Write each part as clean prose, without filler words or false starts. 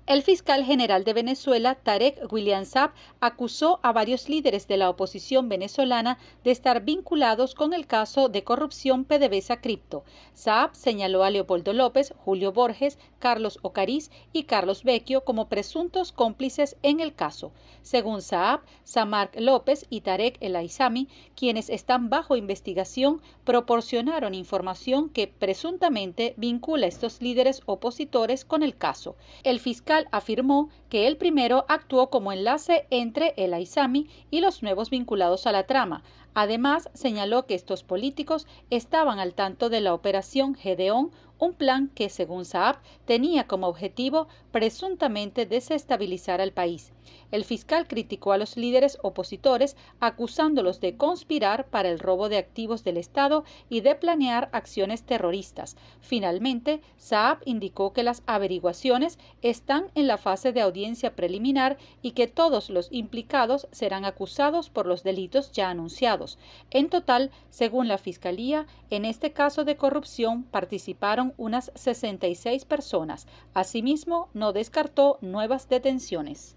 El fiscal general de Venezuela, Tarek William Saab, acusó a varios líderes de la oposición venezolana de estar vinculados con el caso de corrupción PDVSA Cripto. Saab señaló a Leopoldo López, Julio Borges, Carlos Ocariz y Carlos Vecchio como presuntos cómplices en el caso. Según Saab, Samark López y Tarek El Aissami, quienes están bajo investigación, proporcionaron información que presuntamente vincula a estos líderes opositores con el caso. El fiscal afirmó que el primero actuó como enlace entre el Aissami y los nuevos vinculados a la trama. Además, señaló que estos políticos estaban al tanto de la operación Gedeón, un plan que, según Saab, tenía como objetivo presuntamente desestabilizar al país. El fiscal criticó a los líderes opositores, acusándolos de conspirar para el robo de activos del Estado y de planear acciones terroristas. Finalmente, Saab indicó que las averiguaciones están en la fase de audiencia preliminar y que todos los implicados serán acusados por los delitos ya anunciados. En total, según la Fiscalía, en este caso de corrupción participaron unas 66 personas. Asimismo, no descartó nuevas detenciones.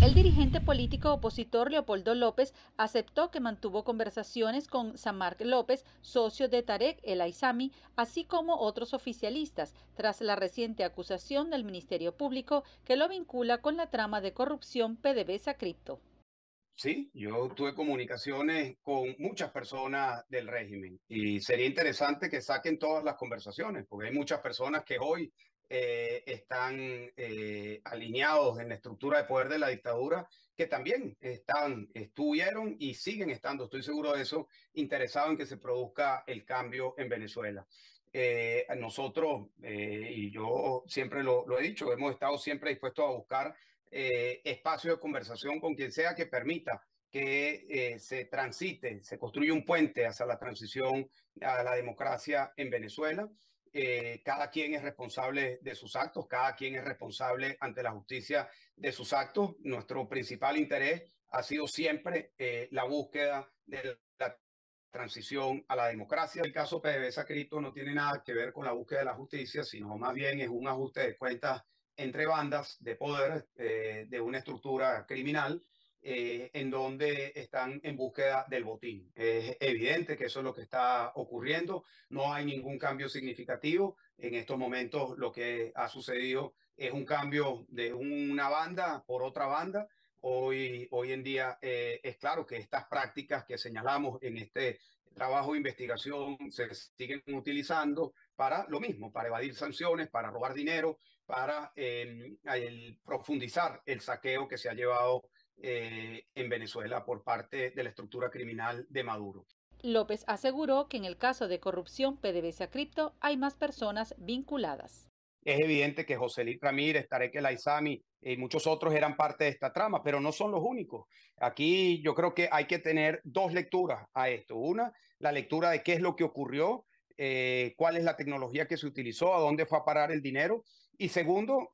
El dirigente político opositor Leopoldo López aceptó que mantuvo conversaciones con Samark López, socio de Tarek El Aissami, así como otros oficialistas, tras la reciente acusación del Ministerio Público que lo vincula con la trama de corrupción PDVSA Cripto. Sí, yo tuve comunicaciones con muchas personas del régimen y sería interesante que saquen todas las conversaciones, porque hay muchas personas que hoy están alineados en la estructura de poder de la dictadura, que también estuvieron y siguen estando, estoy seguro de eso, interesados en que se produzca el cambio en Venezuela. Nosotros, y yo siempre lo he dicho, hemos estado siempre dispuestos a buscar espacio de conversación con quien sea que permita que se transite, se construya un puente hacia la transición a la democracia en Venezuela. Cada quien es responsable de sus actos, cada quien es responsable ante la justicia de sus actos. Nuestro principal interés ha sido siempre la búsqueda de la transición a la democracia. El caso PDVSA Cripto no tiene nada que ver con la búsqueda de la justicia, sino más bien es un ajuste de cuentas entre bandas de poder de una estructura criminal en donde están en búsqueda del botín. Es evidente que eso es lo que está ocurriendo. No hay ningún cambio significativo. En estos momentos lo que ha sucedido es un cambio de una banda por otra banda. Hoy en día es claro que estas prácticas que señalamos en este trabajo de investigación se siguen utilizando para lo mismo, para evadir sanciones, para robar dinero, para profundizar el saqueo que se ha llevado en Venezuela por parte de la estructura criminal de Maduro. López aseguró que en el caso de corrupción PDVSA Cripto hay más personas vinculadas. Es evidente que José Luis Ramírez, Tarek El Aissami y muchos otros eran parte de esta trama, pero no son los únicos. Aquí yo creo que hay que tener dos lecturas a esto. Una, la lectura de qué es lo que ocurrió, cuál es la tecnología que se utilizó, a dónde fue a parar el dinero. Y segundo,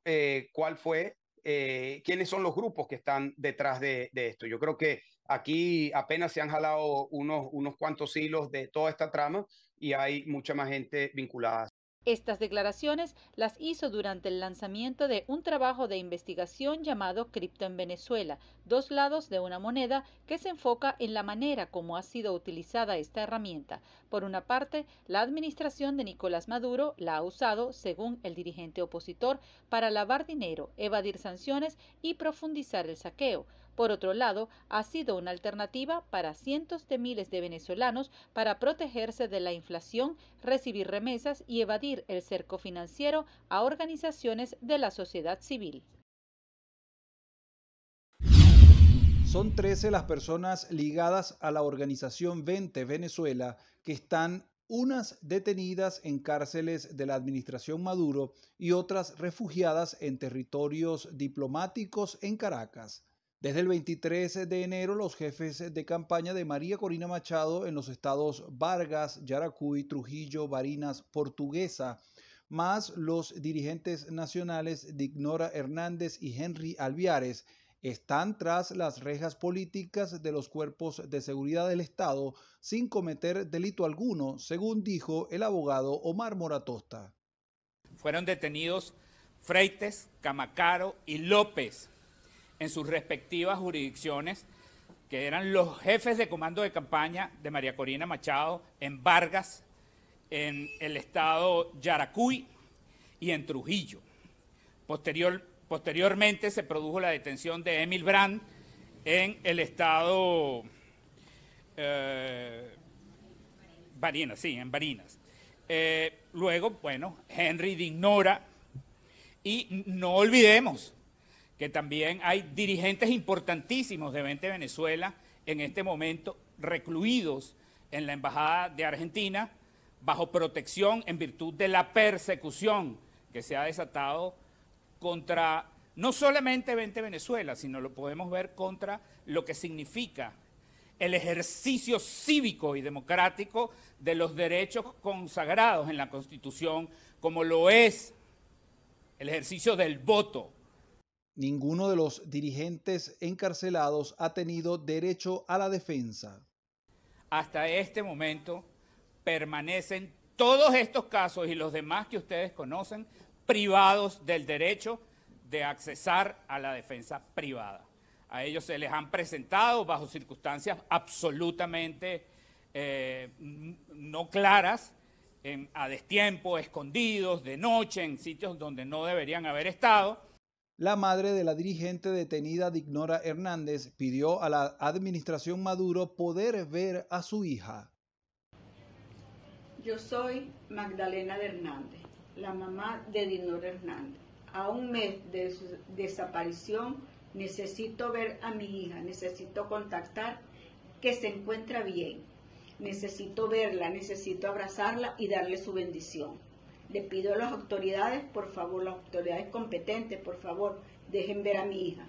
quiénes son los grupos que están detrás de esto. Yo creo que aquí apenas se han jalado unos cuantos hilos de toda esta trama y hay mucha más gente vinculada. Estas declaraciones las hizo durante el lanzamiento de un trabajo de investigación llamado Cripto en Venezuela, dos lados de una moneda, que se enfoca en la manera como ha sido utilizada esta herramienta. Por una parte, la administración de Nicolás Maduro la ha usado, según el dirigente opositor, para lavar dinero, evadir sanciones y profundizar el saqueo. Por otro lado, ha sido una alternativa para cientos de miles de venezolanos para protegerse de la inflación, recibir remesas y evadir el cerco financiero a organizaciones de la sociedad civil. Son 13 las personas ligadas a la organización 20 Venezuela que están unas detenidas en cárceles de la administración Maduro y otras refugiadas en territorios diplomáticos en Caracas. Desde el 23 de enero, los jefes de campaña de María Corina Machado en los estados Vargas, Yaracuy, Trujillo, Barinas, Portuguesa, más los dirigentes nacionales Dignora Hernández y Henry Alviares, están tras las rejas políticas de los cuerpos de seguridad del Estado sin cometer delito alguno, según dijo el abogado Omar Moratosta. Fueron detenidos Freites, Camacaro y López en sus respectivas jurisdicciones, que eran los jefes de comando de campaña de María Corina Machado en Vargas, en el estado Yaracuy y en Trujillo. Posteriormente se produjo la detención de Emil Brand en el estado Barinas, sí, en Barinas. Luego, bueno, Henry de Ignora, y no olvidemos que también hay dirigentes importantísimos de 20 Venezuela en este momento recluidos en la Embajada de Argentina bajo protección en virtud de la persecución que se ha desatado contra no solamente 20 Venezuela, sino lo podemos ver contra lo que significa el ejercicio cívico y democrático de los derechos consagrados en la Constitución, como lo es el ejercicio del voto. Ninguno de los dirigentes encarcelados ha tenido derecho a la defensa. Hasta este momento permanecen todos estos casos y los demás que ustedes conocen privados del derecho de accesar a la defensa privada. A ellos se les han presentado bajo circunstancias absolutamente no claras, a destiempo, escondidos, de noche, en sitios donde no deberían haber estado. La madre de la dirigente detenida Dignora Hernández pidió a la administración Maduro poder ver a su hija. Yo soy Magdalena de Hernández, la mamá de Dignora Hernández. A un mes de su desaparición necesito ver a mi hija, necesito contactar que se encuentra bien. Necesito verla, necesito abrazarla y darle su bendición. Le pido a las autoridades, por favor, las autoridades competentes, por favor, dejen ver a mi hija.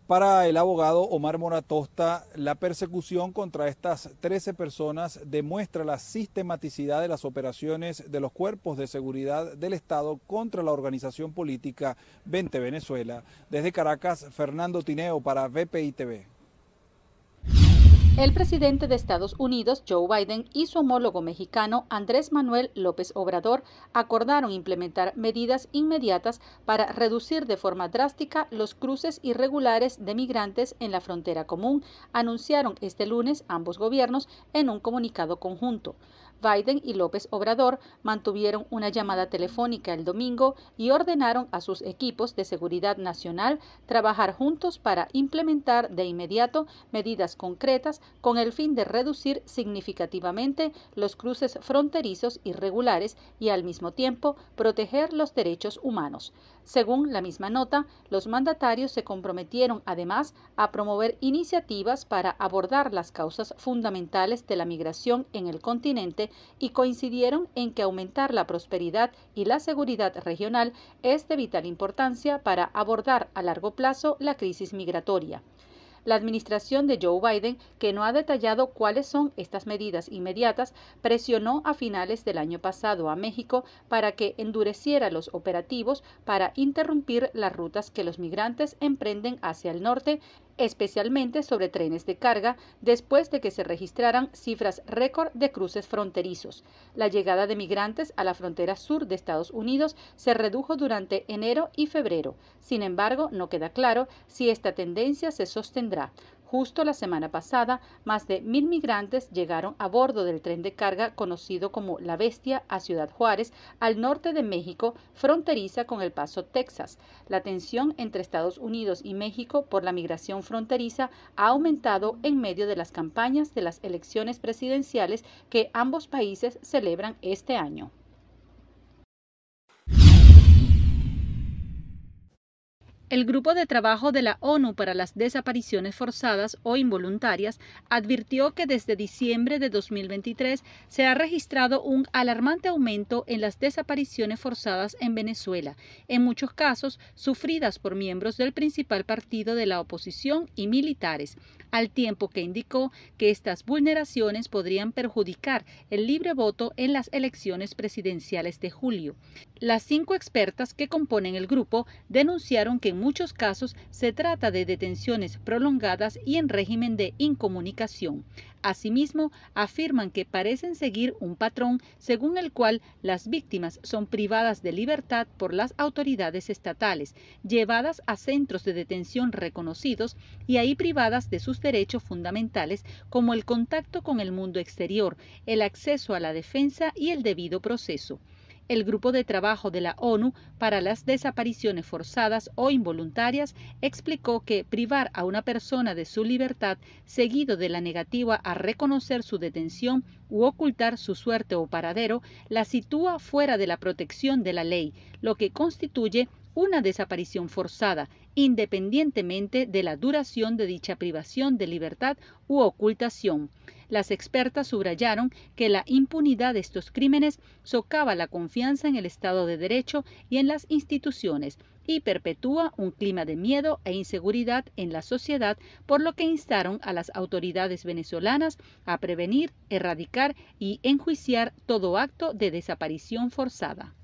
Para el abogado Omar Moratosta, la persecución contra estas 13 personas demuestra la sistematicidad de las operaciones de los cuerpos de seguridad del Estado contra la organización política 20 Venezuela. Desde Caracas, Fernando Tineo para VPI TV. El presidente de Estados Unidos, Joe Biden, y su homólogo mexicano, Andrés Manuel López Obrador, acordaron implementar medidas inmediatas para reducir de forma drástica los cruces irregulares de migrantes en la frontera común, anunciaron este lunes ambos gobiernos en un comunicado conjunto. Biden y López Obrador mantuvieron una llamada telefónica el domingo y ordenaron a sus equipos de seguridad nacional trabajar juntos para implementar de inmediato medidas concretas con el fin de reducir significativamente los cruces fronterizos irregulares y al mismo tiempo proteger los derechos humanos. Según la misma nota, los mandatarios se comprometieron además a promover iniciativas para abordar las causas fundamentales de la migración en el continente y coincidieron en que aumentar la prosperidad y la seguridad regional es de vital importancia para abordar a largo plazo la crisis migratoria. La administración de Joe Biden, que no ha detallado cuáles son estas medidas inmediatas, presionó a finales del año pasado a México para que endureciera los operativos para interrumpir las rutas que los migrantes emprenden hacia el norte, especialmente sobre trenes de carga, después de que se registraran cifras récord de cruces fronterizos. La llegada de migrantes a la frontera sur de Estados Unidos se redujo durante enero y febrero. Sin embargo, no queda claro si esta tendencia se sostendrá. Justo la semana pasada, más de 1,000 migrantes llegaron a bordo del tren de carga conocido como La Bestia a Ciudad Juárez, al norte de México, fronteriza con El Paso, Texas. La tensión entre Estados Unidos y México por la migración fronteriza ha aumentado en medio de las campañas de las elecciones presidenciales que ambos países celebran este año. El Grupo de Trabajo de la ONU para las Desapariciones Forzadas o Involuntarias advirtió que desde diciembre de 2023 se ha registrado un alarmante aumento en las desapariciones forzadas en Venezuela, en muchos casos sufridas por miembros del principal partido de la oposición y militares, al tiempo que indicó que estas vulneraciones podrían perjudicar el libre voto en las elecciones presidenciales de julio. Las 5 expertas que componen el grupo denunciaron que en muchos casos se trata de detenciones prolongadas y en régimen de incomunicación. Asimismo, afirman que parecen seguir un patrón según el cual las víctimas son privadas de libertad por las autoridades estatales, llevadas a centros de detención reconocidos y ahí privadas de sus derechos fundamentales como el contacto con el mundo exterior, el acceso a la defensa y el debido proceso. El Grupo de Trabajo de la ONU para las Desapariciones Forzadas o Involuntarias explicó que privar a una persona de su libertad, seguido de la negativa a reconocer su detención u ocultar su suerte o paradero, la sitúa fuera de la protección de la ley, lo que constituye una desaparición forzada, independientemente de la duración de dicha privación de libertad u ocultación. Las expertas subrayaron que la impunidad de estos crímenes socava la confianza en el Estado de Derecho y en las instituciones y perpetúa un clima de miedo e inseguridad en la sociedad, por lo que instaron a las autoridades venezolanas a prevenir, erradicar y enjuiciar todo acto de desaparición forzada.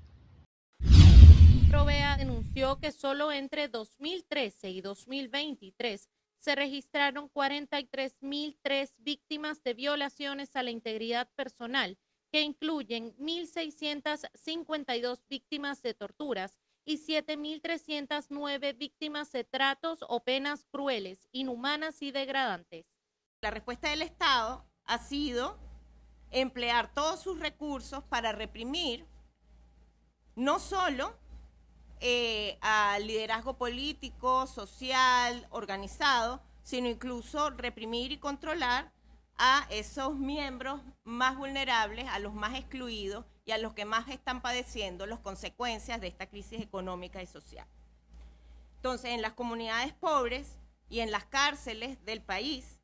Provea denunció que solo entre 2013 y 2023 se registraron 43.003 víctimas de violaciones a la integridad personal, que incluyen 1.652 víctimas de torturas y 7.309 víctimas de tratos o penas crueles, inhumanas y degradantes. La respuesta del Estado ha sido emplear todos sus recursos para reprimir no solo al liderazgo político, social, organizado, sino incluso reprimir y controlar a esos miembros más vulnerables, a los más excluidos y a los que más están padeciendo las consecuencias de esta crisis económica y social. Entonces, en las comunidades pobres y en las cárceles del país,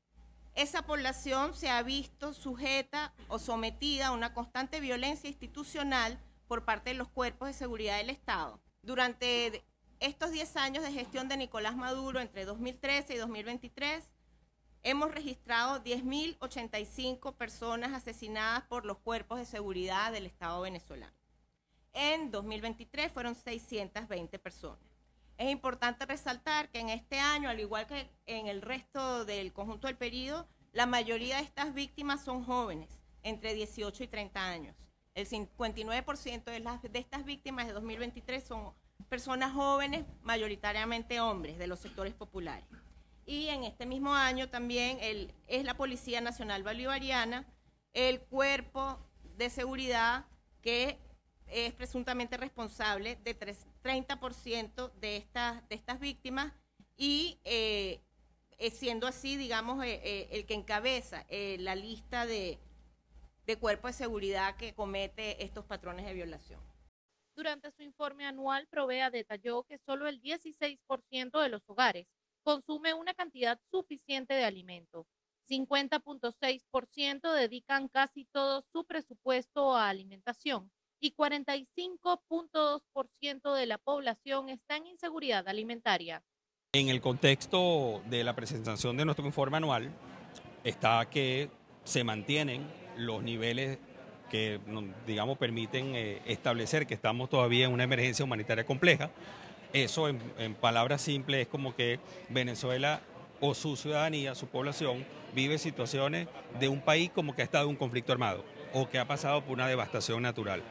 esa población se ha visto sujeta o sometida a una constante violencia institucional por parte de los cuerpos de seguridad del Estado. Durante estos 10 años de gestión de Nicolás Maduro, entre 2013 y 2023, hemos registrado 10.085 personas asesinadas por los cuerpos de seguridad del Estado venezolano. En 2023 fueron 620 personas. Es importante resaltar que en este año, al igual que en el resto del conjunto del periodo, la mayoría de estas víctimas son jóvenes, entre 18 y 30 años. El 59% de estas víctimas de 2023 son personas jóvenes, mayoritariamente hombres, de los sectores populares. Y en este mismo año también es la Policía Nacional Bolivariana, el cuerpo de seguridad que es presuntamente responsable de 30% de estas víctimas y siendo así, digamos, el que encabeza la lista de cuerpos de seguridad que comete estos patrones de violación. Durante su informe anual, Provea detalló que solo el 16% de los hogares consume una cantidad suficiente de alimento. 50.6% dedican casi todo su presupuesto a alimentación y 45.2% de la población está en inseguridad alimentaria. En el contexto de la presentación de nuestro informe anual está que se mantienen los niveles que, digamos, permiten establecer que estamos todavía en una emergencia humanitaria compleja. Eso, en palabras simples, es como que Venezuela o su ciudadanía, su población, vive situaciones de un país como que ha estado en un conflicto armado o que ha pasado por una devastación natural.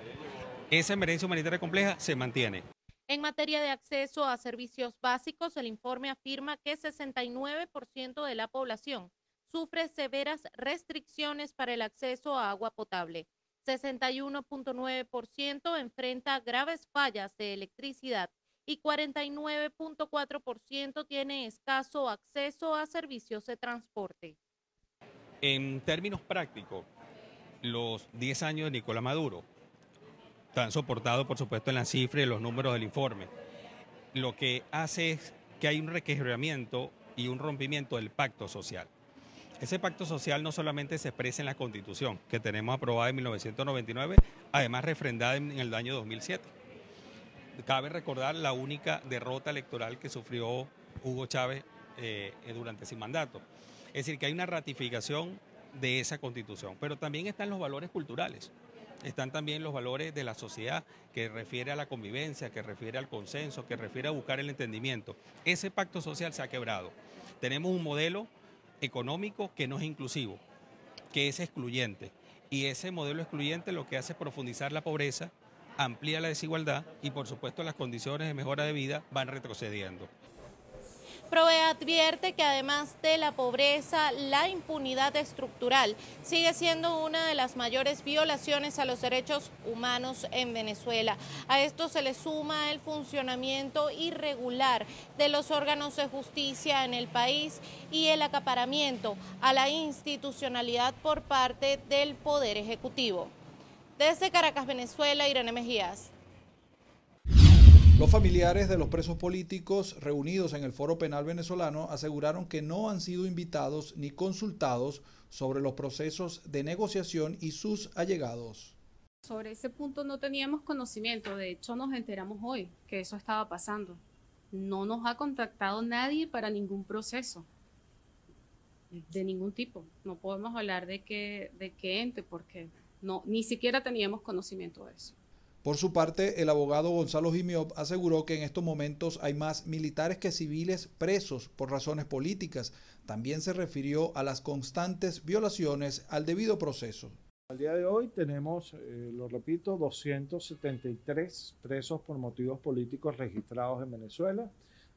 Esa emergencia humanitaria compleja se mantiene. En materia de acceso a servicios básicos, el informe afirma que 69% de la población sufre severas restricciones para el acceso a agua potable. 61.9% enfrenta graves fallas de electricidad y 49.4% tiene escaso acceso a servicios de transporte. En términos prácticos, los 10 años de Nicolás Maduro están soportados, por supuesto, en la cifra y los números del informe. Lo que hace es que hay un requebramiento y un rompimiento del pacto social. Ese pacto social no solamente se expresa en la Constitución, que tenemos aprobada en 1999, además refrendada en el año 2007. Cabe recordar la única derrota electoral que sufrió Hugo Chávez durante su mandato. Es decir, que hay una ratificación de esa Constitución, pero también están los valores culturales. están también los valores de la sociedad, que refiere a la convivencia, que refiere al consenso, que refiere a buscar el entendimiento. Ese pacto social se ha quebrado. Tenemos un modelo económico que no es inclusivo, que es excluyente. Y ese modelo excluyente lo que hace es profundizar la pobreza, amplía la desigualdad y, por supuesto, las condiciones de mejora de vida van retrocediendo. PROVE advierte que además de la pobreza, la impunidad estructural sigue siendo una de las mayores violaciones a los derechos humanos en Venezuela. A esto se le suma el funcionamiento irregular de los órganos de justicia en el país y el acaparamiento a la institucionalidad por parte del Poder Ejecutivo. Desde Caracas, Venezuela, Irene Mejías. Los familiares de los presos políticos reunidos en el Foro Penal venezolano aseguraron que no han sido invitados ni consultados sobre los procesos de negociación y sus allegados. Sobre ese punto no teníamos conocimiento, de hecho nos enteramos hoy que eso estaba pasando. No nos ha contactado nadie para ningún proceso, de ningún tipo. No podemos hablar de qué ente porque no, ni siquiera teníamos conocimiento de eso. Por su parte, el abogado Gonzalo Jimiop aseguró que en estos momentos hay más militares que civiles presos por razones políticas. También se refirió a las constantes violaciones al debido proceso. Al día de hoy tenemos, lo repito, 273 presos por motivos políticos registrados en Venezuela.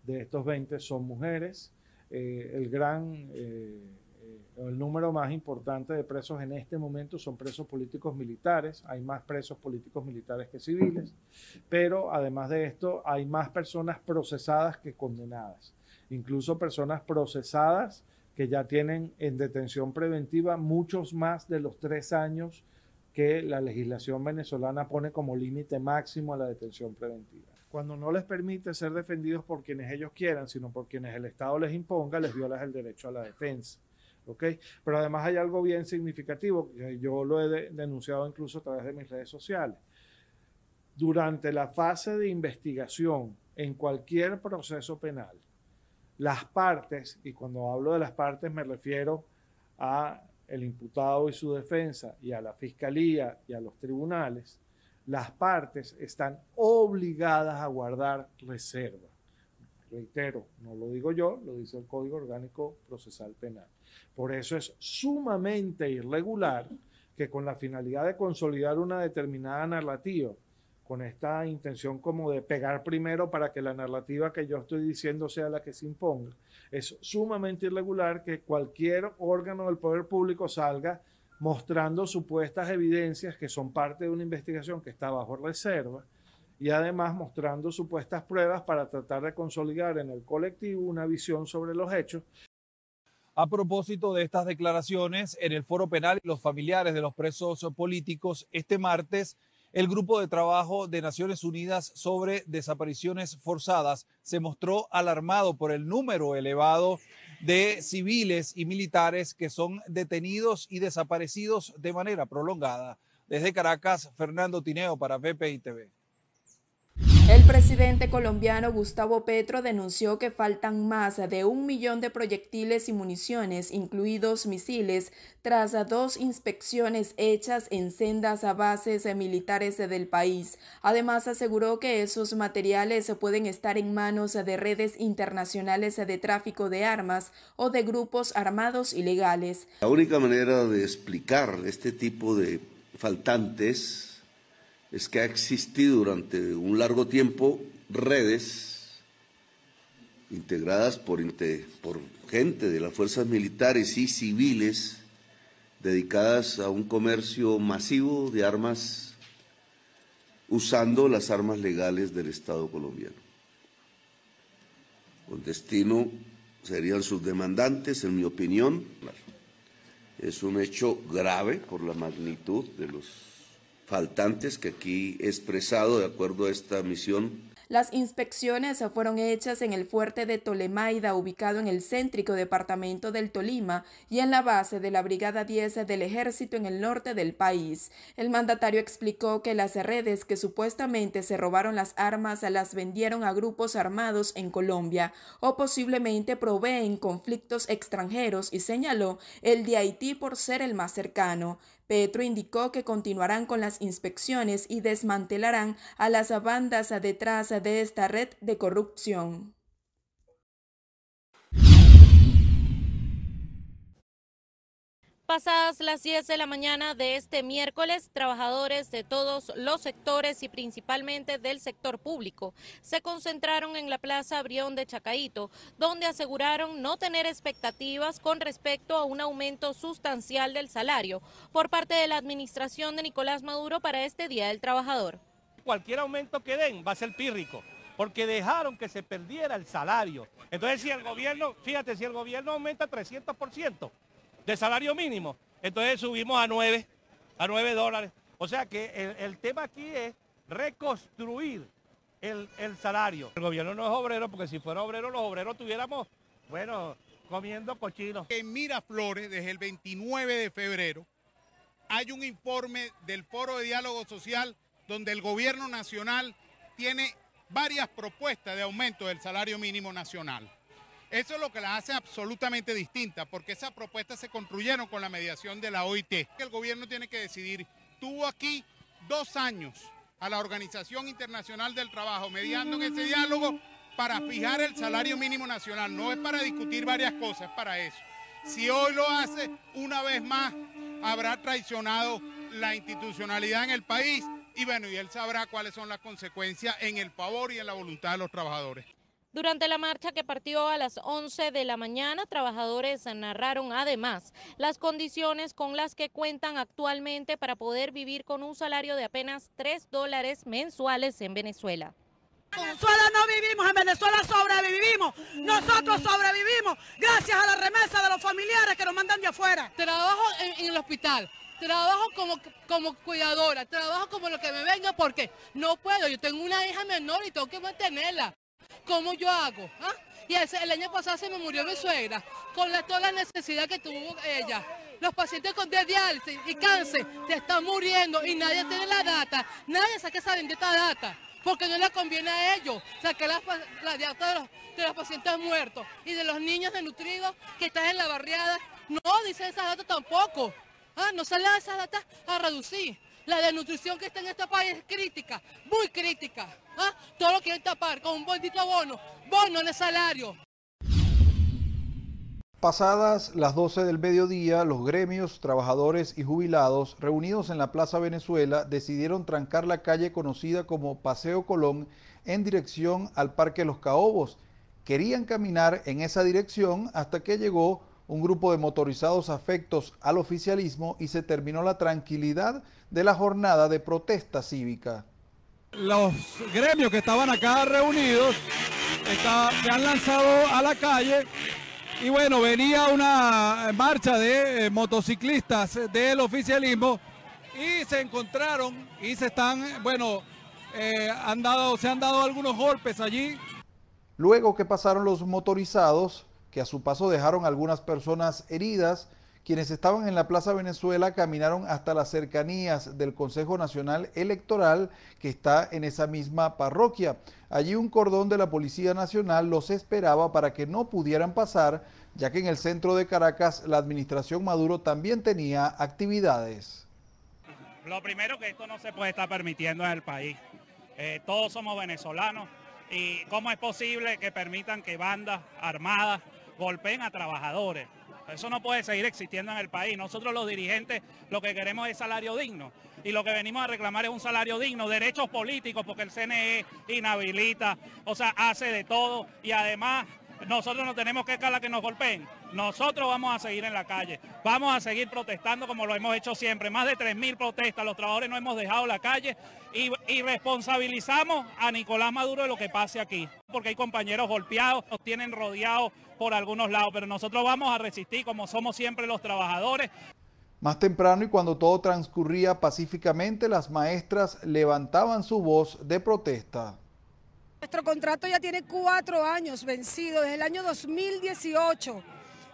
De estos 20 son mujeres. El número más importante de presos en este momento son presos políticos militares. Hay más presos políticos militares que civiles, pero además de esto hay más personas procesadas que condenadas. Incluso personas procesadas que ya tienen en detención preventiva muchos más de los 3 años que la legislación venezolana pone como límite máximo a la detención preventiva. Cuando no les permite ser defendidos por quienes ellos quieran, sino por quienes el Estado les imponga, les viola el derecho a la defensa. ¿Okay? Pero además hay algo bien significativo, que yo lo he denunciado incluso a través de mis redes sociales. Durante la fase de investigación en cualquier proceso penal, las partes, y cuando hablo de las partes me refiero a el imputado y su defensa, y a la fiscalía y a los tribunales, las partes están obligadas a guardar reserva. Reitero, no lo digo yo, lo dice el Código Orgánico Procesal Penal. Por eso es sumamente irregular que con la finalidad de consolidar una determinada narrativa, con esta intención como de pegar primero para que la narrativa que yo estoy diciendo sea la que se imponga, es sumamente irregular que cualquier órgano del poder público salga mostrando supuestas evidencias que son parte de una investigación que está bajo reserva, y además mostrando supuestas pruebas para tratar de consolidar en el colectivo una visión sobre los hechos. A propósito de estas declaraciones, en el Foro Penal, los familiares de los presos políticos, este martes, el Grupo de Trabajo de Naciones Unidas sobre Desapariciones Forzadas se mostró alarmado por el número elevado de civiles y militares que son detenidos y desaparecidos de manera prolongada. Desde Caracas, Fernando Tineo para VPI TV. El presidente colombiano Gustavo Petro denunció que faltan más de 1 millón de proyectiles y municiones, incluidos misiles, tras 2 inspecciones hechas en sendas bases militares del país. Además, aseguró que esos materiales pueden estar en manos de redes internacionales de tráfico de armas o de grupos armados ilegales. La única manera de explicar este tipo de faltantes es que ha existido durante un largo tiempo redes integradas por gente de las fuerzas militares y civiles dedicadas a un comercio masivo de armas usando las armas legales del Estado colombiano. Con destino serían sus demandantes, en mi opinión. Es un hecho grave por la magnitud de los faltantes que aquí he expresado de acuerdo a esta misión. Las inspecciones fueron hechas en el fuerte de Tolemaida, ubicado en el céntrico departamento del Tolima, y en la base de la Brigada 10 del Ejército en el norte del país. El mandatario explicó que las redes que supuestamente se robaron las armas las vendieron a grupos armados en Colombia o posiblemente proveen conflictos extranjeros, y señaló el de Haití por ser el más cercano. Petro indicó que continuarán con las inspecciones y desmantelarán a las bandas detrás de esta red de corrupción. Pasadas las 10 de la mañana de este miércoles, trabajadores de todos los sectores y principalmente del sector público se concentraron en la Plaza Brión de Chacaito, donde aseguraron no tener expectativas con respecto a un aumento sustancial del salario por parte de la administración de Nicolás Maduro para este Día del Trabajador. Cualquier aumento que den va a ser pírrico, porque dejaron que se perdiera el salario. Entonces, si el gobierno, fíjate, si el gobierno aumenta 300%, de salario mínimo, entonces subimos a 9 dólares. O sea que el tema aquí es reconstruir el salario. El gobierno no es obrero, porque si fuera obrero, los obreros estuviéramos, bueno, comiendo cochinos. En Miraflores, desde el 29 de febrero, hay un informe del Foro de Diálogo Social donde el gobierno nacional tiene varias propuestas de aumento del salario mínimo nacional. Eso es lo que la hace absolutamente distinta, porque esas propuestas se construyeron con la mediación de la OIT. El gobierno tiene que decidir. Tuvo aquí 2 años a la Organización Internacional del Trabajo mediando en ese diálogo para fijar el salario mínimo nacional. No es para discutir varias cosas, es para eso. Si hoy lo hace, una vez más, habrá traicionado la institucionalidad en el país y bueno, y él sabrá cuáles son las consecuencias en el favor y en la voluntad de los trabajadores. Durante la marcha que partió a las 11 de la mañana, trabajadores narraron además las condiciones con las que cuentan actualmente para poder vivir con un salario de apenas $3 mensuales en Venezuela. En Venezuela no vivimos, en Venezuela sobrevivimos. Nosotros sobrevivimos gracias a la remesa de los familiares que nos mandan de afuera. Trabajo en el hospital. Trabajo como cuidadora, trabajo como lo que me venga porque no puedo. Yo tengo una hija menor y tengo que mantenerla. ¿Cómo yo hago? ¿Ah? Y el año pasado se me murió mi suegra con toda la necesidad que tuvo ella. Los pacientes con diálisis y cáncer se están muriendo y nadie tiene la data. Nadie saca esa bendita data porque no le conviene a ellos sacar la data de los pacientes muertos y de los niños desnutridos que están en la barriada. No dice esa data tampoco. No sale esa data a reducir. La desnutrición que está en este país es crítica, muy crítica. Todo lo quieren tapar con un bendito bono de salario. Pasadas las 12 del mediodía, los gremios, trabajadores y jubilados reunidos en la Plaza Venezuela decidieron trancar la calle conocida como Paseo Colón en dirección al Parque Los Caobos. Querían caminar en esa dirección hasta que llegó un grupo de motorizados afectos al oficialismo y se terminó la tranquilidad de la jornada de protesta cívica. Los gremios que estaban acá reunidos se han lanzado a la calle y bueno, venía una marcha de motociclistas del oficialismo y se encontraron y se han dado algunos golpes allí. Luego que pasaron los motorizados, que a su paso dejaron algunas personas heridas, quienes estaban en la Plaza Venezuela caminaron hasta las cercanías del Consejo Nacional Electoral que está en esa misma parroquia. Allí un cordón de la Policía Nacional los esperaba para que no pudieran pasar, ya que en el centro de Caracas la administración Maduro también tenía actividades. Lo primero, que esto no se puede estar permitiendo en el país. Todos somos venezolanos y ¿cómo es posible que permitan que bandas armadas golpeen a trabajadores? Eso no puede seguir existiendo en el país. Nosotros los dirigentes lo que queremos es salario digno y lo que venimos a reclamar es un salario digno, derechos políticos, porque el CNE inhabilita, o sea, hace de todo y además nosotros no tenemos que escalar que nos golpeen. Nosotros vamos a seguir en la calle, vamos a seguir protestando como lo hemos hecho siempre. Más de 3.000 protestas, los trabajadores no hemos dejado la calle y responsabilizamos a Nicolás Maduro de lo que pase aquí. Porque hay compañeros golpeados, nos tienen rodeados por algunos lados, pero nosotros vamos a resistir como somos siempre los trabajadores. Más temprano y cuando todo transcurría pacíficamente, las maestras levantaban su voz de protesta. Nuestro contrato ya tiene 4 años vencido, desde el año 2018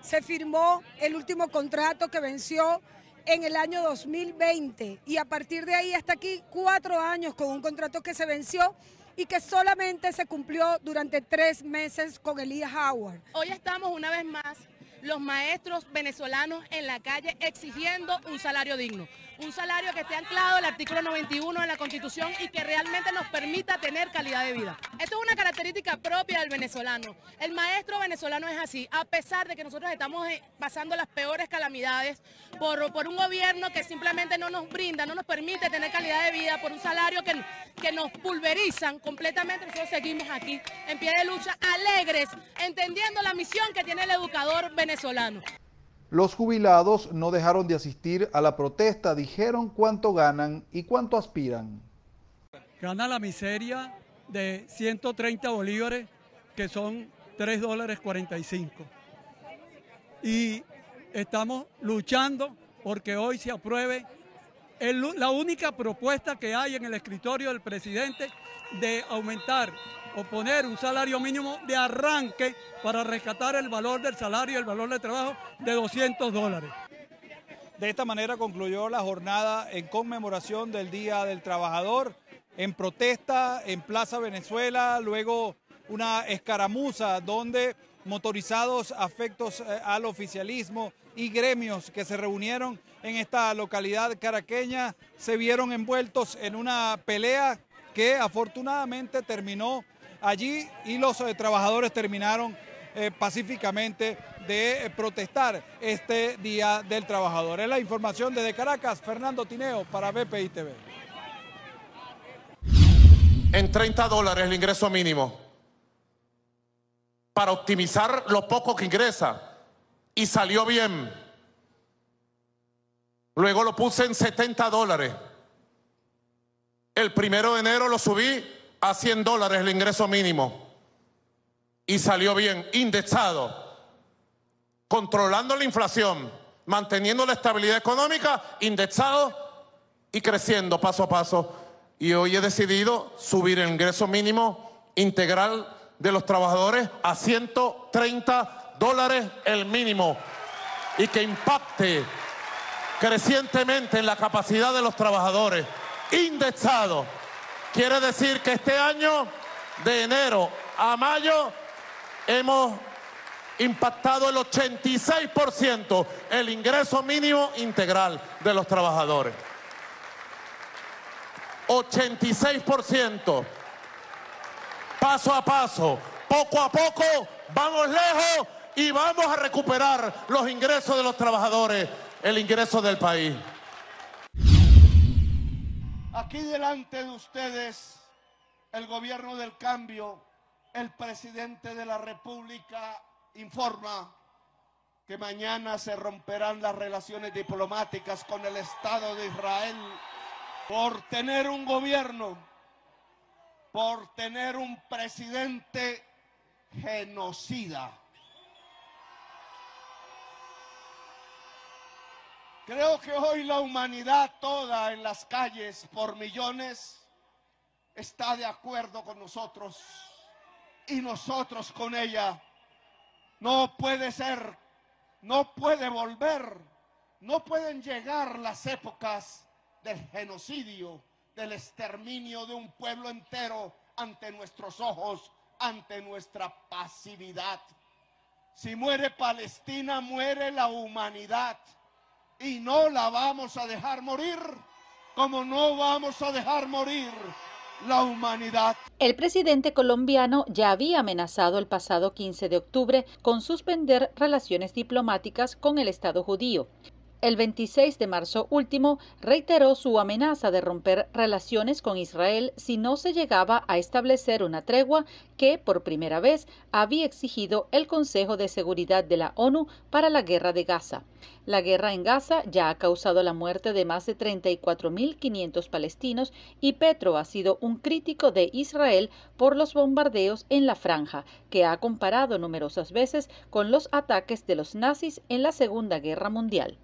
se firmó el último contrato que venció en el año 2020 y a partir de ahí hasta aquí 4 años con un contrato que se venció y que solamente se cumplió durante 3 meses con Elías Howard. Hoy estamos una vez más los maestros venezolanos en la calle exigiendo un salario digno. Un salario que esté anclado al artículo 91 de la Constitución y que realmente nos permita tener calidad de vida. Esto es una característica propia del venezolano. El maestro venezolano es así, a pesar de que nosotros estamos pasando las peores calamidades por un gobierno que simplemente no nos brinda, no nos permite tener calidad de vida, por un salario que nos pulverizan completamente. Nosotros seguimos aquí en pie de lucha, alegres, entendiendo la misión que tiene el educador venezolano. Los jubilados no dejaron de asistir a la protesta, dijeron cuánto ganan y cuánto aspiran. Gana la miseria de 130 bolívares, que son $3.45. Y estamos luchando porque hoy se apruebe la única propuesta que hay en el escritorio del presidente de aumentar o poner un salario mínimo de arranque para rescatar el valor del salario y el valor del trabajo de $200. De esta manera concluyó la jornada en conmemoración del Día del Trabajador, en protesta en Plaza Venezuela, luego una escaramuza donde motorizados afectos al oficialismo y gremios que se reunieron en esta localidad caraqueña se vieron envueltos en una pelea que afortunadamente terminó allí y los trabajadores terminaron pacíficamente de protestar este Día del Trabajador. Es la información desde Caracas, Fernando Tineo para BPI TV. En $30 el ingreso mínimo para optimizar lo poco que ingresa y salió bien. Luego lo puse en $70. El 1 de enero lo subí a $100 el ingreso mínimo y salió bien, indexado, controlando la inflación, manteniendo la estabilidad económica, indexado y creciendo paso a paso. Y hoy he decidido subir el ingreso mínimo integral de los trabajadores a $130 el mínimo y que impacte crecientemente en la capacidad de los trabajadores. Indexado quiere decir que este año, de enero a mayo, hemos impactado el 86% el ingreso mínimo integral de los trabajadores. 86%. Paso a paso, poco a poco, vamos lejos y vamos a recuperar los ingresos de los trabajadores, el ingreso del país. Aquí delante de ustedes, el gobierno del cambio, el presidente de la República informa que mañana se romperán las relaciones diplomáticas con el Estado de Israel por tener un gobierno, por tener un presidente genocida. Creo que hoy la humanidad toda en las calles por millones está de acuerdo con nosotros y nosotros con ella. No puede ser, no puede volver, no pueden llegar las épocas del genocidio, del exterminio de un pueblo entero ante nuestros ojos, ante nuestra pasividad. Si muere Palestina, muere la humanidad. Y no la vamos a dejar morir, como no vamos a dejar morir la humanidad. El presidente colombiano ya había amenazado el pasado 15 de octubre con suspender relaciones diplomáticas con el Estado judío. El 26 de marzo último reiteró su amenaza de romper relaciones con Israel si no se llegaba a establecer una tregua que, por primera vez, había exigido el Consejo de Seguridad de la ONU para la guerra de Gaza. La guerra en Gaza ya ha causado la muerte de más de 34.500 palestinos y Petro ha sido un crítico de Israel por los bombardeos en la franja, que ha comparado numerosas veces con los ataques de los nazis en la Segunda Guerra Mundial.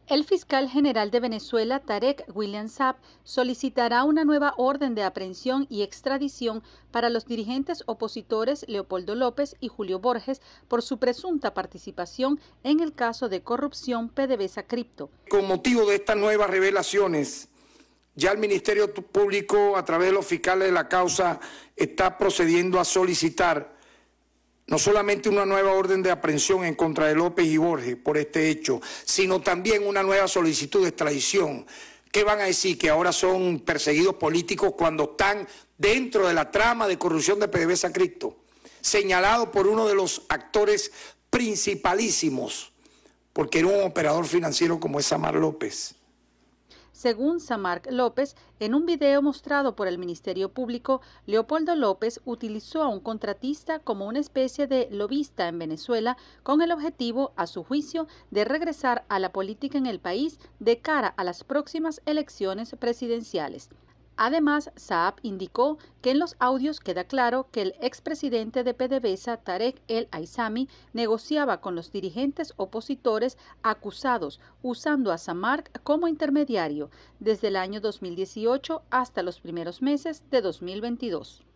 El fiscal general de Venezuela, Tarek William Saab, solicitará una nueva orden de aprehensión y extradición para los dirigentes opositores Leopoldo López y Julio Borges por su presunta participación en el caso de corrupción PDVSA Cripto. Con motivo de estas nuevas revelaciones, Ya el Ministerio Público, a través de los fiscales de la causa, está procediendo a solicitar no solamente una nueva orden de aprehensión en contra de López y Borges por este hecho, sino también una nueva solicitud de extradición. ¿Qué van a decir? ¿Que ahora son perseguidos políticos cuando están dentro de la trama de corrupción de PDVSA Cripto? Señalado por uno de los actores principalísimos, porque era un operador financiero como es Samar López. Según Samar López, en un video mostrado por el Ministerio Público, Leopoldo López utilizó a un contratista como una especie de lobista en Venezuela con el objetivo, a su juicio, de regresar a la política en el país de cara a las próximas elecciones presidenciales. Además, Saab indicó que en los audios queda claro que el expresidente de PDVSA, Tarek El Aissami, negociaba con los dirigentes opositores acusados, usando a Samar como intermediario, desde el año 2018 hasta los primeros meses de 2022.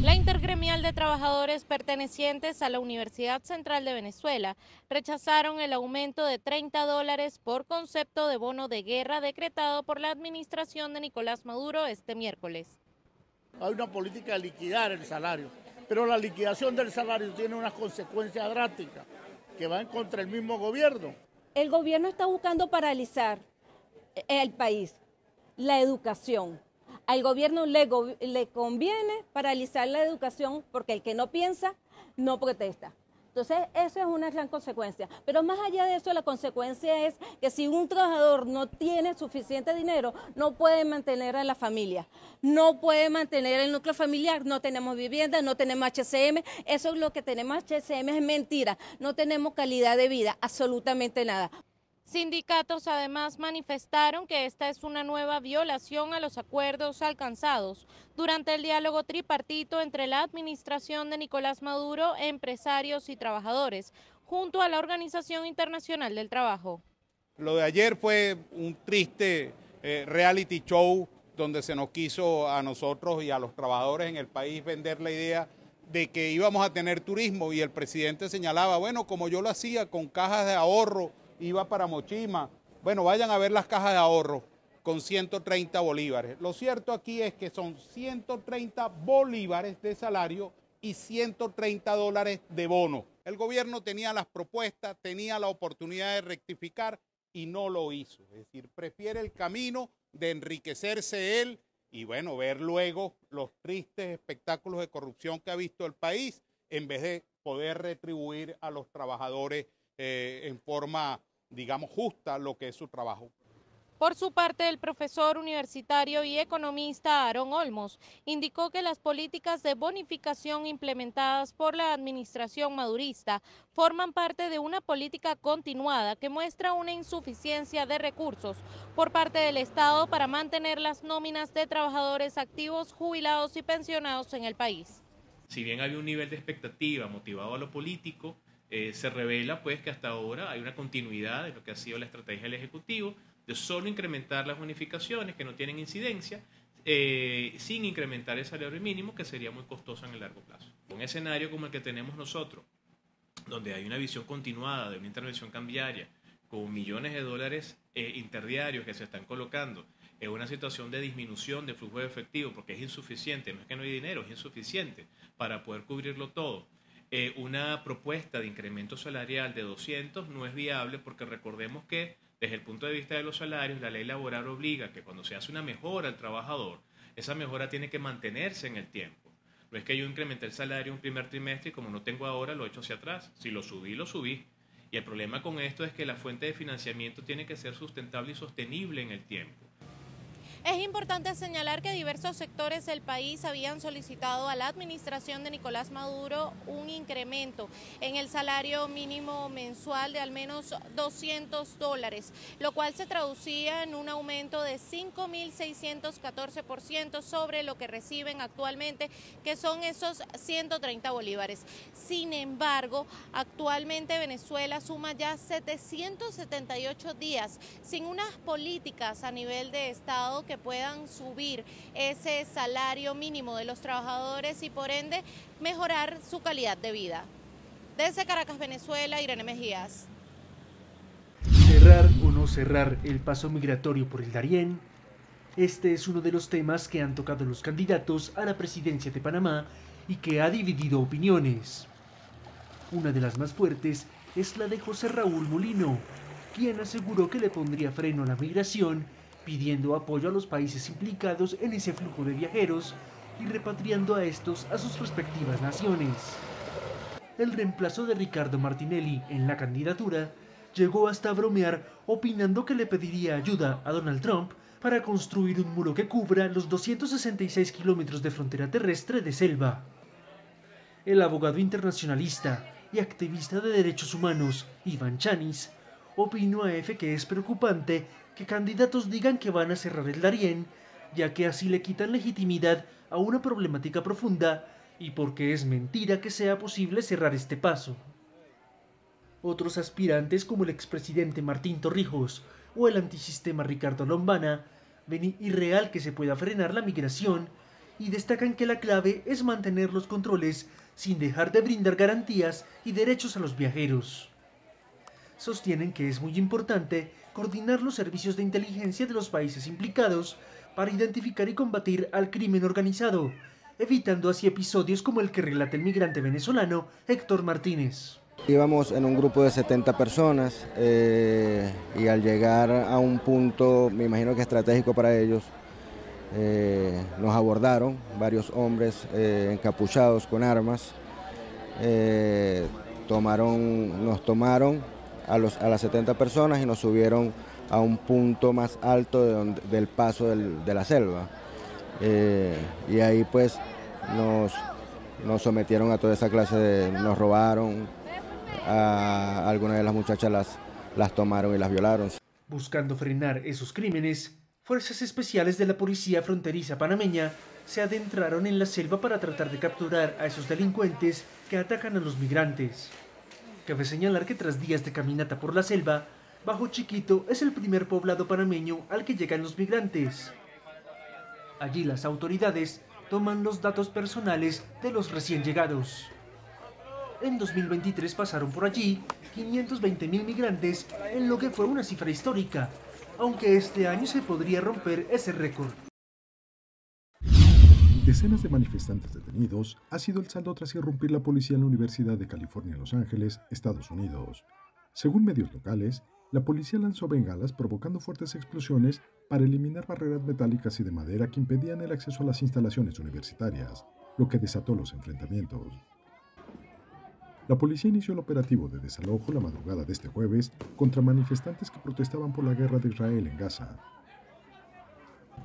La Intergremial de Trabajadores pertenecientes a la Universidad Central de Venezuela rechazaron el aumento de $30 por concepto de bono de guerra decretado por la administración de Nicolás Maduro este miércoles. Hay una política de liquidar el salario, pero la liquidación del salario tiene unas consecuencias drásticas que van contra el mismo gobierno. El gobierno está buscando paralizar el país, la educación. Al gobierno le conviene paralizar la educación porque el que no piensa no protesta. Entonces, eso es una gran consecuencia. Pero más allá de eso, la consecuencia es que si un trabajador no tiene suficiente dinero, no puede mantener a la familia, no puede mantener el núcleo familiar, no tenemos vivienda, no tenemos HCM. Eso es lo que tenemos, HCM es mentira. No tenemos calidad de vida, absolutamente nada. Sindicatos además manifestaron que esta es una nueva violación a los acuerdos alcanzados durante el diálogo tripartito entre la administración de Nicolás Maduro, empresarios y trabajadores, junto a la Organización Internacional del Trabajo. Lo de ayer fue un triste reality show donde se nos quiso a nosotros y a los trabajadores en el país vender la idea de que íbamos a tener turismo y el presidente señalaba, bueno, como yo lo hacía con cajas de ahorro, iba para Mochima. Bueno, vayan a ver las cajas de ahorro con 130 bolívares. Lo cierto aquí es que son 130 bolívares de salario y $130 de bono. El gobierno tenía las propuestas, tenía la oportunidad de rectificar y no lo hizo. Es decir, prefiere el camino de enriquecerse él y bueno, ver luego los tristes espectáculos de corrupción que ha visto el país en vez de poder retribuir a los trabajadores en forma, digamos, justa lo que es su trabajo. Por su parte, el profesor universitario y economista Aarón Olmos indicó que las políticas de bonificación implementadas por la administración madurista forman parte de una política continuada que muestra una insuficiencia de recursos por parte del Estado para mantener las nóminas de trabajadores activos, jubilados y pensionados en el país. Si bien había un nivel de expectativa motivado a lo político, se revela pues que hasta ahora hay una continuidad de lo que ha sido la estrategia del Ejecutivo de solo incrementar las bonificaciones que no tienen incidencia sin incrementar el salario mínimo, que sería muy costoso en el largo plazo. Un escenario como el que tenemos nosotros, donde hay una visión continuada de una intervención cambiaria con millones de dólares interdiarios que se están colocando en una situación de disminución de flujo de efectivo porque es insuficiente, no es que no hay dinero, es insuficiente para poder cubrirlo todo. Una propuesta de incremento salarial de 200 no es viable porque recordemos que desde el punto de vista de los salarios, la ley laboral obliga que cuando se hace una mejora al trabajador, esa mejora tiene que mantenerse en el tiempo. No es que yo incrementé el salario un primer trimestre y como no tengo ahora, lo echo hacia atrás. Si lo subí, lo subí. Y el problema con esto es que la fuente de financiamiento tiene que ser sustentable y sostenible en el tiempo. Es importante señalar que diversos sectores del país habían solicitado a la administración de Nicolás Maduro un incremento en el salario mínimo mensual de al menos $200, lo cual se traducía en un aumento de 5.614% sobre lo que reciben actualmente, que son esos 130 bolívares. Sin embargo, actualmente Venezuela suma ya 778 días sin unas políticas a nivel de Estado que puedan subir ese salario mínimo de los trabajadores y por ende mejorar su calidad de vida. Desde Caracas, Venezuela, Irene Mejías. ¿Cerrar o no cerrar el paso migratorio por el Darién? Este es uno de los temas que han tocado los candidatos a la presidencia de Panamá y que ha dividido opiniones. Una de las más fuertes es la de José Raúl Molino, quien aseguró que le pondría freno a la migración, pidiendo apoyo a los países implicados en ese flujo de viajeros y repatriando a estos a sus respectivas naciones. El reemplazo de Ricardo Martinelli en la candidatura llegó hasta a bromear opinando que le pediría ayuda a Donald Trump para construir un muro que cubra los 266 kilómetros de frontera terrestre de selva. El abogado internacionalista y activista de derechos humanos, Iván Chanis, opinó a EFE que es preocupante que candidatos digan que van a cerrar el Darién, ya que así le quitan legitimidad a una problemática profunda y porque es mentira que sea posible cerrar este paso. Otros aspirantes como el expresidente Martín Torrijos o el antisistema Ricardo Lombana ven irreal que se pueda frenar la migración y destacan que la clave es mantener los controles sin dejar de brindar garantías y derechos a los viajeros. Sostienen que es muy importante coordinar los servicios de inteligencia de los países implicados para identificar y combatir al crimen organizado, evitando así episodios como el que relata el migrante venezolano Héctor Martínez. Íbamos en un grupo de 70 personas y al llegar a un punto, me imagino que estratégico para ellos, nos abordaron varios hombres encapuchados con armas, nos tomaron a las 70 personas y nos subieron a un punto más alto del paso de la selva. Y ahí pues nos sometieron a toda esa clase nos robaron. A algunas de las muchachas las tomaron y las violaron. Buscando frenar esos crímenes, fuerzas especiales de la Policía Fronteriza panameña se adentraron en la selva para tratar de capturar a esos delincuentes que atacan a los migrantes. Cabe señalar que tras días de caminata por la selva, Bajo Chiquito es el primer poblado panameño al que llegan los migrantes. Allí las autoridades toman los datos personales de los recién llegados. En 2023 pasaron por allí 520.000 migrantes, en lo que fue una cifra histórica, aunque este año se podría romper ese récord. Decenas de manifestantes detenidos ha sido el saldo tras irrumpir la policía en la Universidad de California en Los Ángeles, Estados Unidos. Según medios locales, la policía lanzó bengalas provocando fuertes explosiones para eliminar barreras metálicas y de madera que impedían el acceso a las instalaciones universitarias, lo que desató los enfrentamientos. La policía inició el operativo de desalojo la madrugada de este jueves contra manifestantes que protestaban por la guerra de Israel en Gaza.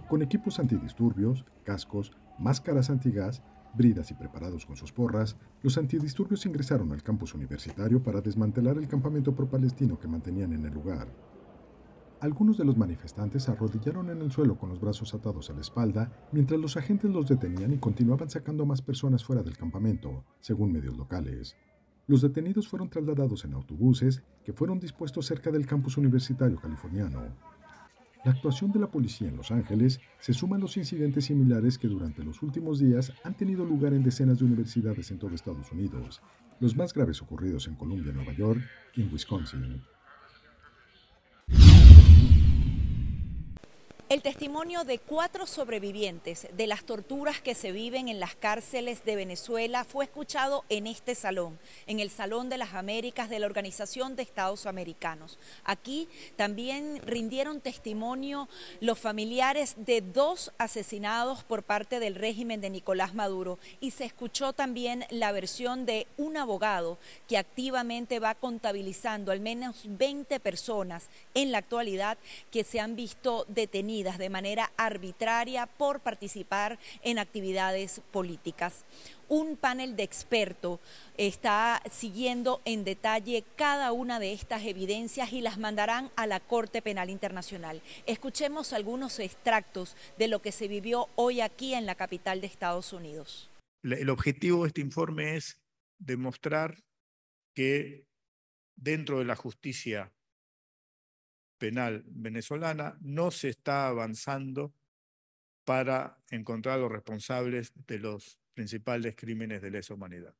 Con equipos antidisturbios, cascos, máscaras antigas, bridas y preparados con sus porras, los antidisturbios ingresaron al campus universitario para desmantelar el campamento pro-palestino que mantenían en el lugar. Algunos de los manifestantes se arrodillaron en el suelo con los brazos atados a la espalda, mientras los agentes los detenían y continuaban sacando a más personas fuera del campamento, según medios locales. Los detenidos fueron trasladados en autobuses que fueron dispuestos cerca del campus universitario californiano. La actuación de la policía en Los Ángeles se suma a los incidentes similares que durante los últimos días han tenido lugar en decenas de universidades en todo Estados Unidos, los más graves ocurridos en Columbia, Nueva York y en Wisconsin. El testimonio de 4 sobrevivientes de las torturas que se viven en las cárceles de Venezuela fue escuchado en este salón, en el Salón de las Américas de la Organización de Estados Americanos. Aquí también rindieron testimonio los familiares de 2 asesinados por parte del régimen de Nicolás Maduro y se escuchó también la versión de un abogado que activamente va contabilizando al menos 20 personas en la actualidad que se han visto detenidas de manera arbitraria por participar en actividades políticas. Un panel de expertos está siguiendo en detalle cada una de estas evidencias y las mandarán a la Corte Penal Internacional. Escuchemos algunos extractos de lo que se vivió hoy aquí en la capital de Estados Unidos. El objetivo de este informe es demostrar que dentro de la justicia penal venezolana no se está avanzando para encontrar a los responsables de los principales crímenes de lesa humanidad.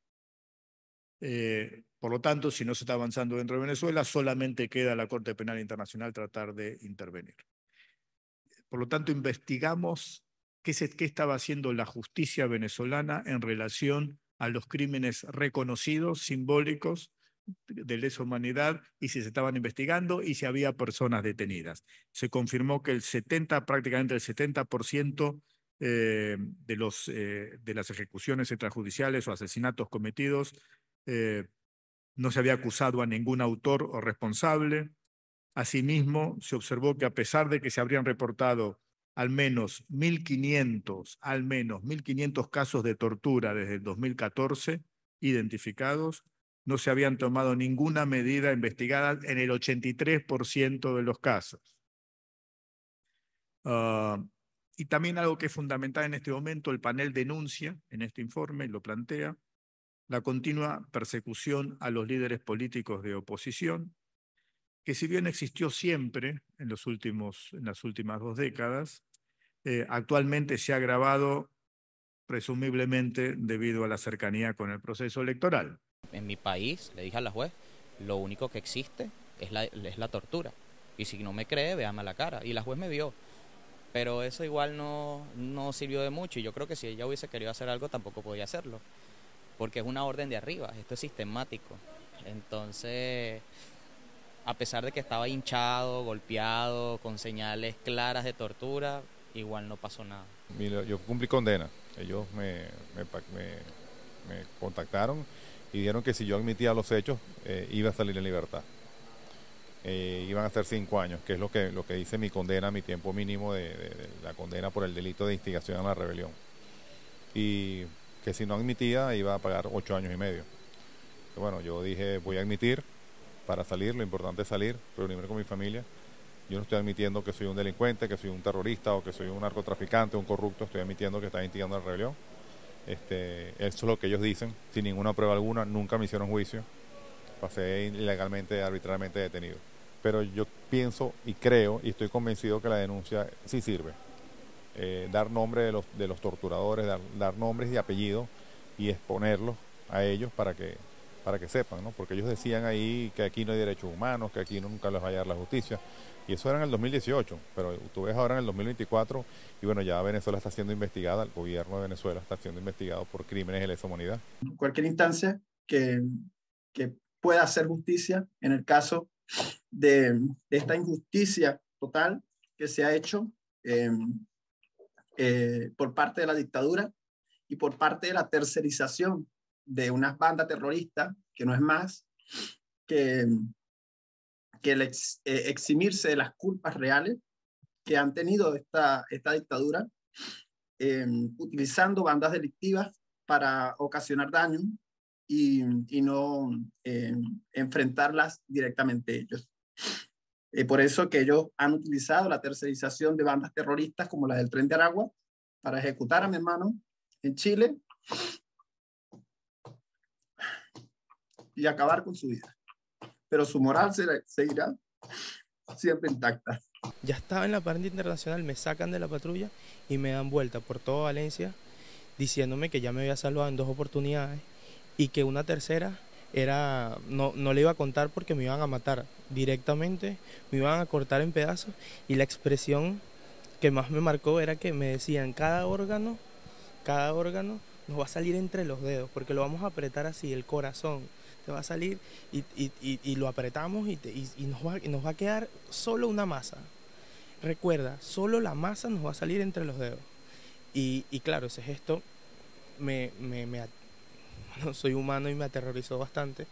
Por lo tanto, si no se está avanzando dentro de Venezuela, solamente queda a la Corte Penal Internacional tratar de intervenir. Por lo tanto, investigamos qué estaba haciendo la justicia venezolana en relación a los crímenes reconocidos, simbólicos, de lesa humanidad, y si se estaban investigando y si había personas detenidas. Se confirmó que prácticamente el 70% de las ejecuciones extrajudiciales o asesinatos cometidos no se había acusado a ningún autor o responsable. Asimismo, se observó que a pesar de que se habrían reportado al menos 1.500 casos de tortura desde el 2014 identificados, no se habían tomado ninguna medida investigada en el 83% de los casos. Y también algo que es fundamental en este momento, el panel denuncia en este informe, lo plantea, la continua persecución a los líderes políticos de oposición, que si bien existió siempre en las últimas 2 décadas, actualmente se ha agravado presumiblemente debido a la cercanía con el proceso electoral. En mi país, le dije a la juez, lo único que existe es la tortura. Y si no me cree, véame a la cara. Y la juez me vio. Pero eso igual no sirvió de mucho. Y yo creo que si ella hubiese querido hacer algo, tampoco podía hacerlo. Porque es una orden de arriba, esto es sistemático. Entonces, a pesar de que estaba hinchado, golpeado, con señales claras de tortura, igual no pasó nada. Mira, yo cumplí condena. Ellos me contactaron y dijeron que si yo admitía los hechos, iba a salir en libertad. Iban a ser 5 años, que es lo que dice mi condena, mi tiempo mínimo de la condena por el delito de instigación a la rebelión. Y que si no admitía iba a pagar 8 años y medio. Bueno, yo dije, voy a admitir para salir, lo importante es salir, reunirme con mi familia. Yo no estoy admitiendo que soy un delincuente, que soy un terrorista o que soy un narcotraficante, un corrupto, estoy admitiendo que están instigando la rebelión. Eso es lo que ellos dicen, sin ninguna prueba alguna, nunca me hicieron juicio, pasé ilegalmente, arbitrariamente detenido. Pero yo pienso y creo y estoy convencido que la denuncia sí sirve. Dar nombre de los torturadores, dar nombres y apellidos y exponerlos a ellos para que sepan, ¿no? Porque ellos decían ahí que aquí no hay derechos humanos, que aquí nunca les va a llegar la justicia. Y eso era en el 2018, pero tú ves ahora en el 2024 y bueno, ya Venezuela está siendo investigada, el gobierno de Venezuela está siendo investigado por crímenes de lesa humanidad. Cualquier instancia que pueda hacer justicia en el caso de esta injusticia total que se ha hecho por parte de la dictadura y por parte de la tercerización de unas bandas terroristas, que no es más que el eximirse de las culpas reales que han tenido esta dictadura, utilizando bandas delictivas para ocasionar daño y no enfrentarlas directamente ellos. Por eso que ellos han utilizado la tercerización de bandas terroristas como la del Tren de Aragua para ejecutar a mi hermano en Chile y acabar con su vida. Pero su moral seguirá siempre intacta. Ya estaba en la parada internacional, me sacan de la patrulla y me dan vuelta por toda Valencia diciéndome que ya me había salvado en 2 oportunidades y que una tercera no le iba a contar porque me iban a matar directamente, me iban a cortar en pedazos, y la expresión que más me marcó era que me decían cada órgano nos va a salir entre los dedos porque lo vamos a apretar así, el corazón te va a salir y lo apretamos y nos va a quedar solo una masa. Recuerda, solo la masa nos va a salir entre los dedos. Y claro, ese gesto bueno, soy humano y me aterrorizó bastante.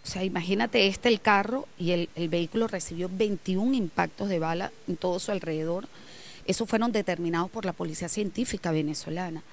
O sea, imagínate el carro y el vehículo recibió 21 impactos de bala en todo su alrededor. Esos fueron determinados por la Policía Científica venezolana.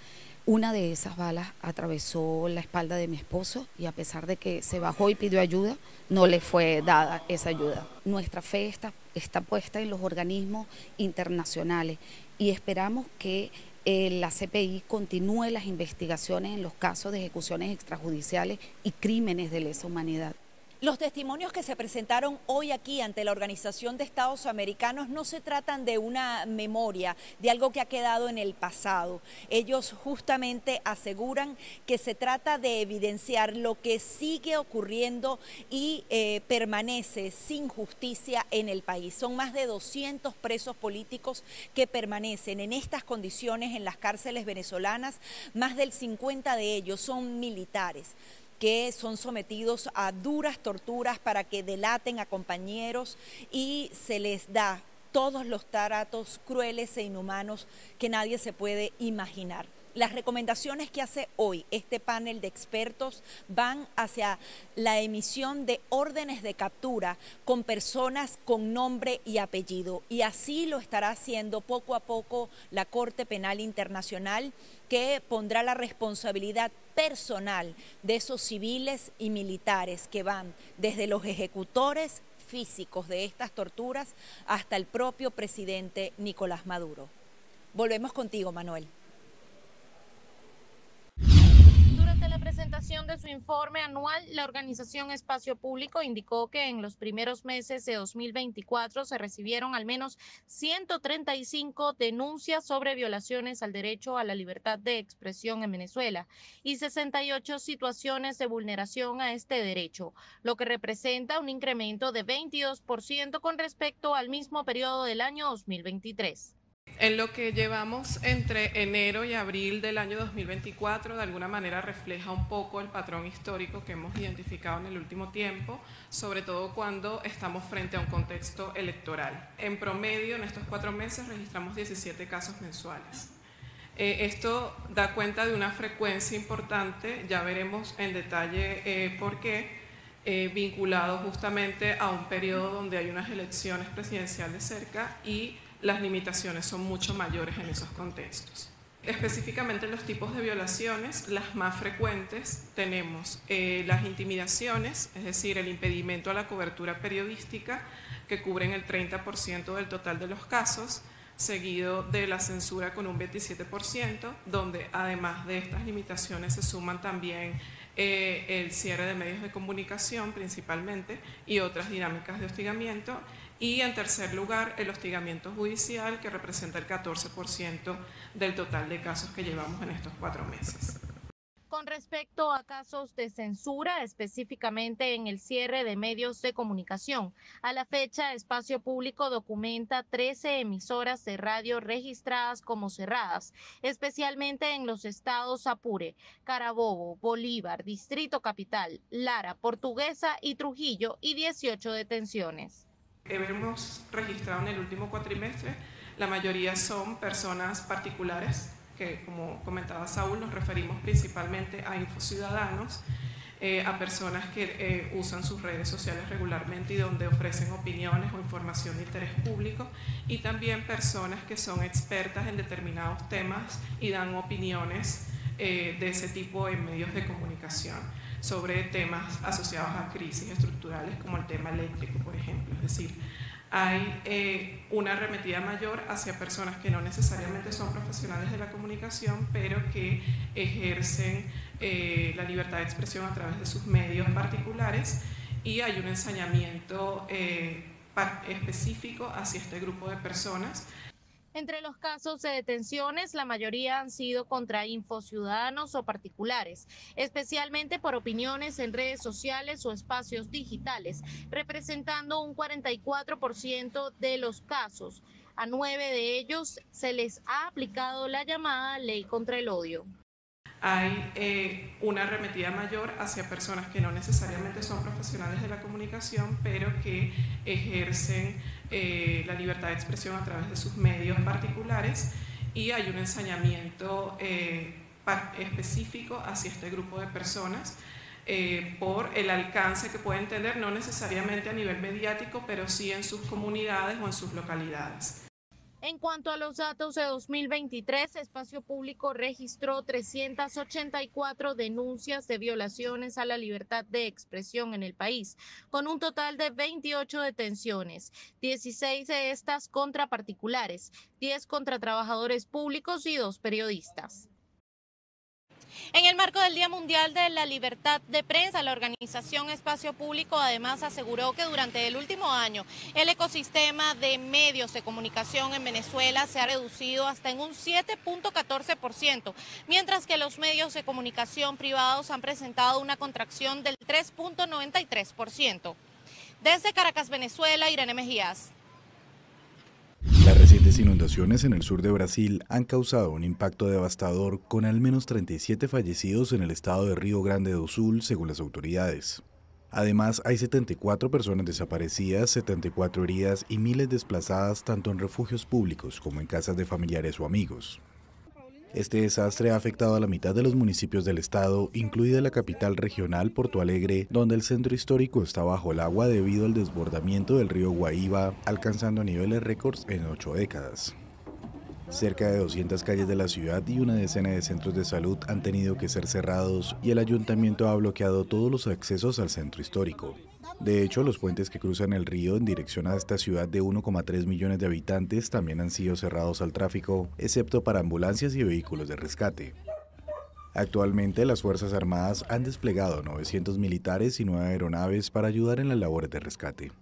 Una de esas balas atravesó la espalda de mi esposo y a pesar de que se bajó y pidió ayuda, no le fue dada esa ayuda. Nuestra fe está puesta en los organismos internacionales y esperamos que la CPI continúe las investigaciones en los casos de ejecuciones extrajudiciales y crímenes de lesa humanidad. Los testimonios que se presentaron hoy aquí ante la Organización de Estados Americanos no se tratan de una memoria, de algo que ha quedado en el pasado. Ellos justamente aseguran que se trata de evidenciar lo que sigue ocurriendo y permanece sin justicia en el país. Son más de 200 presos políticos que permanecen en estas condiciones en las cárceles venezolanas. Más del 50 de ellos son militares que son sometidos a duras torturas para que delaten a compañeros y se les da todos los tratos crueles e inhumanos que nadie se puede imaginar. Las recomendaciones que hace hoy este panel de expertos van hacia la emisión de órdenes de captura con personas con nombre y apellido, y así lo estará haciendo poco a poco la Corte Penal Internacional, que pondrá la responsabilidad personal de esos civiles y militares que van desde los ejecutores físicos de estas torturas hasta el propio presidente Nicolás Maduro. Volvemos contigo, Manuel. Durante la presentación de su informe anual, la organización Espacio Público indicó que en los primeros meses de 2024 se recibieron al menos 135 denuncias sobre violaciones al derecho a la libertad de expresión en Venezuela y 68 situaciones de vulneración a este derecho, lo que representa un incremento de 22% con respecto al mismo periodo del año 2023. En lo que llevamos entre enero y abril del año 2024, de alguna manera refleja un poco el patrón histórico que hemos identificado en el último tiempo, sobre todo cuando estamos frente a un contexto electoral. En promedio, en estos 4 meses, registramos 17 casos mensuales. Esto da cuenta de una frecuencia importante, ya veremos en detalle por qué, vinculado justamente a un periodo donde hay unas elecciones presidenciales cerca y las limitaciones son mucho mayores en esos contextos. Específicamente en los tipos de violaciones, las más frecuentes tenemos las intimidaciones, es decir, el impedimento a la cobertura periodística, que cubren el 30% del total de los casos, seguido de la censura con un 27%, donde además de estas limitaciones se suman también el cierre de medios de comunicación principalmente y otras dinámicas de hostigamiento. Y en tercer lugar, el hostigamiento judicial, que representa el 14% del total de casos que llevamos en estos 4 meses. Con respecto a casos de censura, específicamente en el cierre de medios de comunicación, a la fecha Espacio Público documenta 13 emisoras de radio registradas como cerradas, especialmente en los estados Apure, Carabobo, Bolívar, Distrito Capital, Lara, Portuguesa y Trujillo, y 18 detenciones. Hemos registrado en el último cuatrimestre, la mayoría son personas particulares, que como comentaba Saúl, nos referimos principalmente a infociudadanos, a personas que usan sus redes sociales regularmente y donde ofrecen opiniones o información de interés público, y también personas que son expertas en determinados temas y dan opiniones de ese tipo en medios de comunicación sobre temas asociados a crisis estructurales como el tema eléctrico, por ejemplo. Es decir, hay una arremetida mayor hacia personas que no necesariamente son profesionales de la comunicación, pero que ejercen la libertad de expresión a través de sus medios particulares, y hay un ensañamiento específico hacia este grupo de personas. Entre los casos de detenciones, la mayoría han sido contra infociudadanos o particulares, especialmente por opiniones en redes sociales o espacios digitales, representando un 44% de los casos. A 9 de ellos se les ha aplicado la llamada ley contra el odio. Hay una arremetida mayor hacia personas que no necesariamente son profesionales de la comunicación, pero que ejercen la libertad de expresión a través de sus medios particulares, y hay un ensañamiento específico hacia este grupo de personas por el alcance que pueden tener, no necesariamente a nivel mediático, pero sí en sus comunidades o en sus localidades. En cuanto a los datos de 2023, Espacio Público registró 384 denuncias de violaciones a la libertad de expresión en el país, con un total de 28 detenciones, 16 de estas contra particulares, 10 contra trabajadores públicos y 2 periodistas. En el marco del Día Mundial de la Libertad de Prensa, la organización Espacio Público además aseguró que durante el último año el ecosistema de medios de comunicación en Venezuela se ha reducido hasta en un 7.14%, mientras que los medios de comunicación privados han presentado una contracción del 3.93%. Desde Caracas, Venezuela, Irene Mejías. Las recientes inundaciones en el sur de Brasil han causado un impacto devastador con al menos 37 fallecidos en el estado de Río Grande do Sul, según las autoridades. Además, hay 74 personas desaparecidas, 74 heridas y miles desplazadas tanto en refugios públicos como en casas de familiares o amigos. Este desastre ha afectado a la mitad de los municipios del estado, incluida la capital regional, Porto Alegre, donde el centro histórico está bajo el agua debido al desbordamiento del río Guaíba, alcanzando niveles récords en 8 décadas. Cerca de 200 calles de la ciudad y una decena de centros de salud han tenido que ser cerrados y el ayuntamiento ha bloqueado todos los accesos al centro histórico. De hecho, los puentes que cruzan el río en dirección a esta ciudad de 1,3 millones de habitantes también han sido cerrados al tráfico, excepto para ambulancias y vehículos de rescate. Actualmente, las Fuerzas Armadas han desplegado 900 militares y 9 aeronaves para ayudar en las labores de rescate.